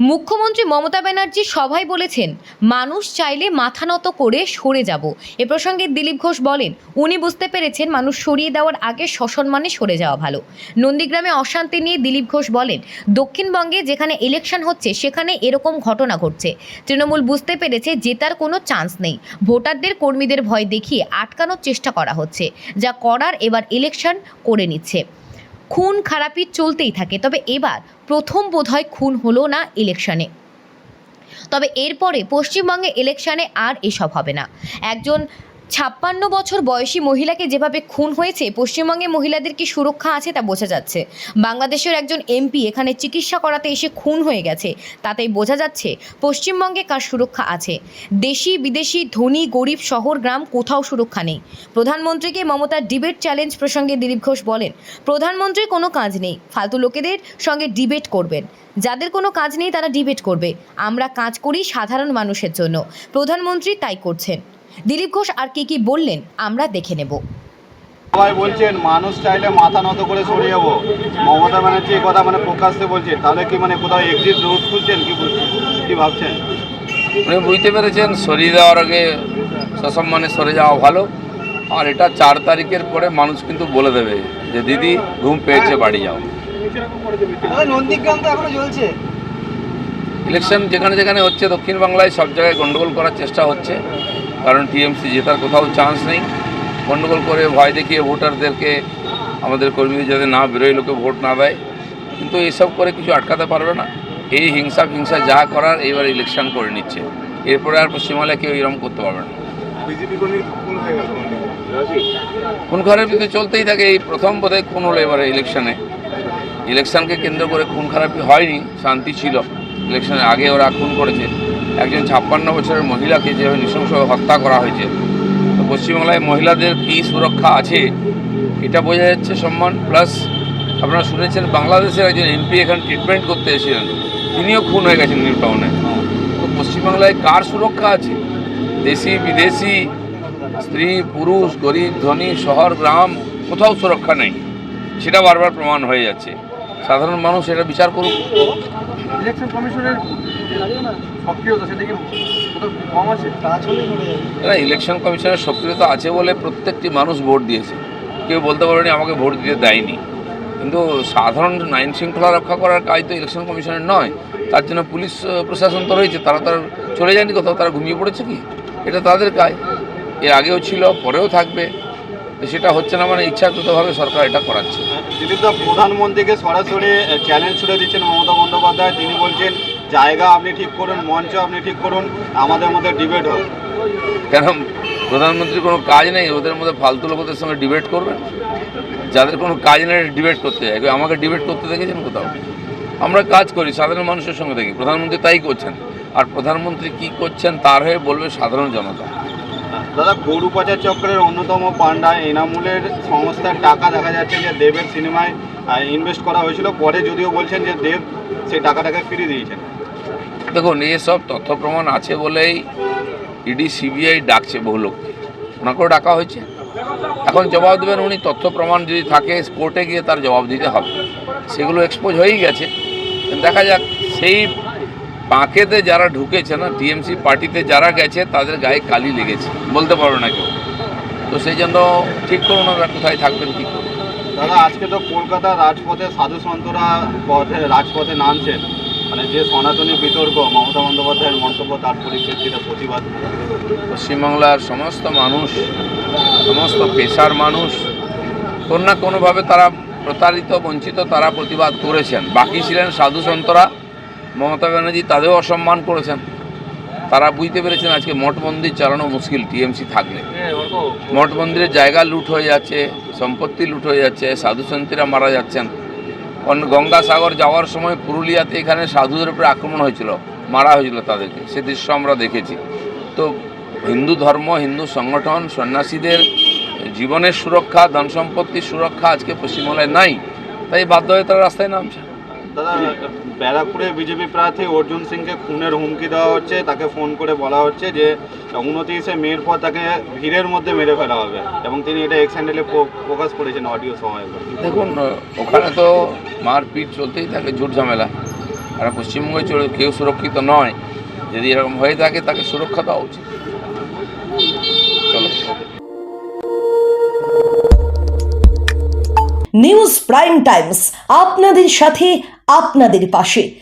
মুখ্যমন্ত্রী মমতা ব্যানার্জি সভায় বলেছেন, মানুষ চাইলে মাথা নত করে সরে যাব। এ প্রসঙ্গে দিলীপ ঘোষ বলেন, উনি বুঝতে পেরেছেন মানুষ সরিয়ে দেওয়ার আগে সসম্মানে সরে যাওয়া ভালো। নন্দীগ্রামে অশান্তি নিয়ে দিলীপ ঘোষ বলেন, দক্ষিণবঙ্গে যেখানে ইলেকশন হচ্ছে সেখানে এরকম ঘটনা ঘটছে। তৃণমূল বুঝতে পেরেছে জেতার কোনো চান্স নেই। ভোটারদের কর্মীদের ভয় দেখিয়ে আটকানোর চেষ্টা করা হচ্ছে, যা করার এবার ইলেকশন করে নিচ্ছে। খুন খারাপি চলতেই থাকে, তবে এবার প্রথম বোধহয় খুন হলো না ইলেকশনে। তবে এরপরে পশ্চিমবঙ্গে ইলেকশনে আর এসব হবে না। একজন 56 বছর বয়সী মহিলাকে যেভাবে খুন হয়েছে, পশ্চিমবঙ্গে মহিলাদের কি সুরক্ষা আছে তা বোঝা যাচ্ছে। বাংলাদেশের একজন এমপি এখানে চিকিৎসা করাতে এসে খুন হয়ে গেছে, তাতেই বোঝা যাচ্ছে পশ্চিমবঙ্গে কার সুরক্ষা আছে। দেশি বিদেশি, ধনী গরিব, শহর গ্রাম, কোথাও সুরক্ষা নেই। প্রধানমন্ত্রীকে মমতার ডিবেট চ্যালেঞ্জ প্রসঙ্গে দিলীপ ঘোষ বলেন, প্রধানমন্ত্রীর কোনো কাজ নেই, ফালতু লোকেদের সঙ্গে ডিবেট করবেন। যাদের কোনো কাজ নেই তারা ডিবেট করবে। আমরা কাজ করি সাধারণ মানুষের জন্য, প্রধানমন্ত্রী তাই করছেন। দিলীপ ঘোষ আর কি বললেন আমরা দেখে নেব। সবাই বলছেন মানুষ চাইলে মাথা নত করে সরে যাবো। মমতা ব্যানার্জি এই কথা প্রকাশ্যে বলছেন, তাহলে কি কোথাও এক্সিট রুট খুলছেন কি ভাবছেন? উনি বুঝতে পেরেছেন সরিয়ে দেওয়ার আগে সসম্মানে সরে যাওয়া ভালো। আর এটা 4 তারিখের পরে মানুষ কিন্তু বলে দেবে যে দিদি ঘুম পেয়েছে, বাড়ি যাও। নন্দীগ্রাম তো এখনো চলছে। ইলেকশন যেখানে যেখানে হচ্ছে দক্ষিণ বাংলায় সব জায়গায় গন্ডগোল করার চেষ্টা হচ্ছে, কারণ টিএমসি জেতার কোথাও চান্স নেই। গন্ডগোল করে ভয় দেখিয়ে ভোটারদেরকে, আমাদের কর্মীদের যাতে না বেরোয়, লোকে ভোট না দেয়, কিন্তু এইসব করে কিছু আটকাতে পারবে না। এই হিংসা ফিংসা যা করার এইবার ইলেকশন করে নিচ্ছে, এরপরে আর পশ্চিমবাংলায় কেউ এরকম করতে পারবে না। বিজেপি কর্মী খুন হয়ে গেল, খুন খারাপি কিন্তু চলতেই থাকে। এই প্রথম বোধহয় খুন হলো এবারে ইলেকশনকে কেন্দ্র করে। খুন খারাপি হয়নি, শান্তি ছিল। ইলেকশনের আগে ওরা খুন করেছে একজন 56 বছরের মহিলাকে, যেভাবে নৃশংসভাবে হত্যা করা হয়েছে। তো পশ্চিমবাংলায় মহিলাদের কী সুরক্ষা আছে এটা বোঝা যাচ্ছে। সম্মান প্লাস আপনারা শুনেছেন বাংলাদেশের একজন এমপি এখানে ট্রিটমেন্ট করতে এসেছিলেন, তিনিও খুন হয়ে গেছেন নিউ টাউনে। তো পশ্চিমবাংলায় কার সুরক্ষা আছে? দেশি বিদেশি, স্ত্রী পুরুষ, গরিব ধনী, শহর গ্রাম, কোথাও সুরক্ষা নেই। সেটা বারবার প্রমাণ হয়ে যাচ্ছে। সাধারণ মানুষ এটা বিচার করুক। ইলেকশন কমিশনের সক্রিয়তা সেটা কি কম আছে? এরা ইলেকশন কমিশনের সক্রিয়তা আছে বলে প্রত্যেকটি মানুষ ভোট দিয়েছে। কেউ বলতে পারেনি আমাকে ভোট দিতে দেয়নি। কিন্তু সাধারণ আইন শৃঙ্খলা রক্ষা করার কাজ তো ইলেকশন কমিশনের নয়। তার জন্য পুলিশ প্রশাসন তো রয়েছে, তারা তার চলে যায়নি কোথাও, তারা ঘুমিয়ে পড়েছে কি? এটা তাদের কাজ। এর আগেও ছিল, পরেও থাকবে। সেটা হচ্ছে না মানে ইচ্ছাকৃতভাবে সরকার এটা করাচ্ছে। দিলীপ দা, প্রধানমন্ত্রীকে সরাসরি চ্যালেঞ্জ ছুড়ে দিচ্ছেন মমতা বন্দ্যোপাধ্যায়। তিনি বলছেন জায়গা আপনি ঠিক করুন, মঞ্চ আপনি ঠিক করুন, আমাদের মধ্যে ডিবেট হোক। কেন প্রধানমন্ত্রীর কোনো কাজ নেই? ওদের মধ্যে ফালতু লোকদের সঙ্গে ডিবেট করবেন? যাদের কোনো কাজ নেই ডিবেট করতে যায়, আমাকে ডিবেট করতে দেখেছেন কোথাও? আমরা কাজ করি সাধারণ মানুষের সঙ্গে দেখি। প্রধানমন্ত্রী তাই করছেন। আর প্রধানমন্ত্রী কি করছেন তার হয়ে বলবে সাধারণ জনতা। দাদা, গরু পাচার চক্রের অন্যতম পান্ডা এনামুলের সংস্থার টাকা দেখা যাচ্ছে যে দেবের সিনেমায় ইনভেস্ট করা হয়েছিল, পরে যদিও বলছেন যে দেব সেই টাকাটাকে ফিরিয়ে দিয়েছেন। দেখুন, এসব তথ্য প্রমাণ আছে বলেই ইডি সিবিআই ডাকছে বহু লোককে, ওনাকেও ডাকা হয়েছে। এখন জবাব দেবেন উনি। তথ্য প্রমাণ যদি থাকে কোর্টে গিয়ে তার জবাব দিতে হবে। সেগুলো এক্সপোজ হয়েই গেছে। দেখা যাক সেই বাঁকেতে যারা ঢুকেছে না, টিএমসি পার্টিতে যারা গেছে তাদের গায়ে কালি লেগেছে, বলতে পারবে না কেউ। তো সেই জন্য ঠিক করুন ওরা কোথায় থাকবেন, কী করুন। দাদা, আজকে তো কলকাতার রাজপথে সাধু সন্তরা রাজপথে নামছেন, যে সনাতনী বিতর্ক, মমতা বন্দ্যোপাধ্যায়ের মন্তব্য, তার পরিপ্রেক্ষিতে প্রতিবাদ। পশ্চিমবাংলার সমস্ত মানুষ, সমস্ত পেশার মানুষ কোনো না কোনোভাবে তারা প্রতারিত, বঞ্চিত, তারা প্রতিবাদ করেছেন। বাকি ছিলেন সাধু সন্তরা। মমতা ব্যানার্জি তাদেরও অসম্মান করেছেন। তারা বুঝতে পেরেছেন আজকে মঠ মন্দির চালানো মুশকিল টিএমসি থাকলে। মঠ মন্দিরের জায়গা লুট হয়ে যাচ্ছে, সম্পত্তি লুট হয়ে যাচ্ছে, সাধু সন্তীরা মারা যাচ্ছেন। গঙ্গাসাগর যাওয়ার সময় পুরুলিয়াতে এখানে সাধুদের উপরে আক্রমণ হয়েছিল, মারা হয়েছিল তাদেরকে, সে দৃশ্য আমরা দেখেছি। তো হিন্দু ধর্ম, হিন্দু সংগঠন, সন্ন্যাসীদের জীবনের সুরক্ষা, ধন সম্পত্তির সুরক্ষা আজকে পশ্চিমবাংলায় নাই। তাই বাধ্য হয়ে তারা রাস্তায় নামছে। দাদা, ব্যারাকপুরে বিজেপি প্রার্থী অর্জুন সিংকে খুনের হুমকি দেওয়া হচ্ছে। তাকে ফোন করে বলা হচ্ছে যে 29শে মের পর তাকে ভিড়ের মধ্যে মেরে ফেলা হবে, এবং তিনি এটা এক্স হ্যান্ডেলে প্রকাশ করেছেন অডিও সময়। দেখুন, ওখানে তো মারপিট চলতেই থাকে, ঝুট ঝামেলা। সারা পশ্চিমবঙ্গে কেউ সুরক্ষিত নয়। যদি এরকম হয়ে থাকে তাকে সুরক্ষা দেওয়া উচিত। চলো। নিউজ প্রাইম টাইমস, আপনাদের সাথে, আপনাদের পাশে।